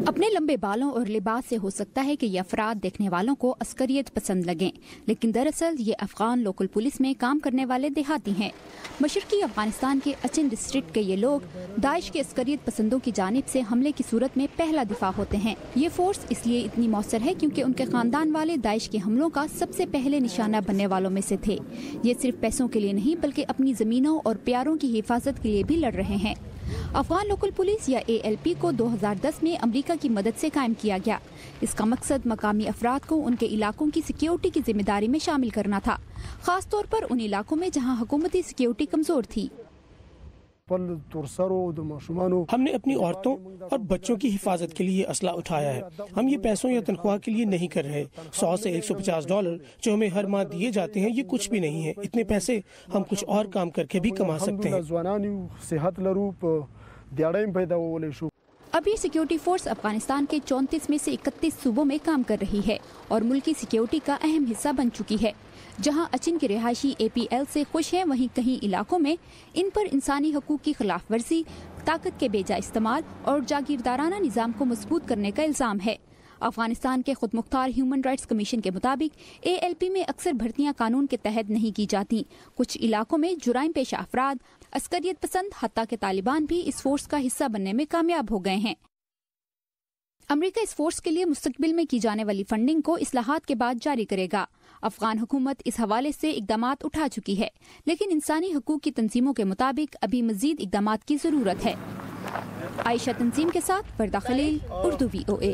अपने लंबे बालों और लिबास से हो सकता है कि ये अफराद देखने वालों को अस्करियत पसंद लगें, लेकिन दरअसल ये अफगान लोकल पुलिस में काम करने वाले देहाती हैं। मशरकी अफगानिस्तान के अचिन डिस्ट्रिक्ट के ये लोग दाइश के अस्करियत पसंदों की जानिब से हमले की सूरत में पहला दिफा होते हैं। ये फोर्स इसलिए इतनी मौसर है क्योंकि उनके खानदान वाले दाइश के हमलों का सबसे पहले निशाना बनने वालों में से थे। ये सिर्फ पैसों के लिए नहीं बल्कि अपनी जमीनों और प्यारों की हिफाजत के लिए भी लड़ रहे हैं। अफगान लोकल पुलिस या ALP को 2010 में अमेरिका की मदद से कायम किया गया। इसका मकसद मकामी अफराद को उनके इलाकों की सिक्योरिटी की जिम्मेदारी में शामिल करना था, खास तौर पर उन इलाकों में जहां हुकूमती सिक्योरिटी कमजोर थी। हमने अपनी औरतों और बच्चों की हिफाजत के लिए असला उठाया है। हम ये पैसों या तनख्वाह के लिए नहीं कर रहे। 100 से 150 डॉलर जो हमें हर माह दिए जाते हैं ये कुछ भी नहीं है। इतने पैसे हम कुछ और काम करके भी कमा सकते हैं। अब ये सिक्योरिटी फोर्स अफगानिस्तान के 34 में से 31 सूबों में काम कर रही है और मुल्की सिक्योरिटी का अहम हिस्सा बन चुकी है। जहां अचिन के रिहायशी APL से खुश हैं, वहीं कहीं इलाकों में इन पर इंसानी हकूक की खिलाफ वर्जी, ताकत के बेजा इस्तेमाल और जागीरदाराना निज़ाम को मजबूत करने का इल्जाम है। अफगानिस्तान के खुद मुख्तार ह्यूमन राइट्स कमीशन के मुताबिक ALP में अक्सर भर्तियां कानून के तहत नहीं की जाती। कुछ इलाकों में जुराइम पेशा अफराद, अस्करियत पसंद, हत्ता के तालिबान भी इस फोर्स का हिस्सा बनने में कामयाब हो गए हैं। अमेरिका इस फोर्स के लिए मुस्तकबिल में की जाने वाली फंडिंग को इस्लाहात के बाद जारी करेगा। अफगान हुकूमत इस हवाले से इकदामात उठा चुकी है, लेकिन इंसानी हकूक की तंजीमों के मुताबिक अभी मजीद इकदामात की जरूरत है। आयशा तंजीम के साथ वर्दा खलील, उर्दू VOA।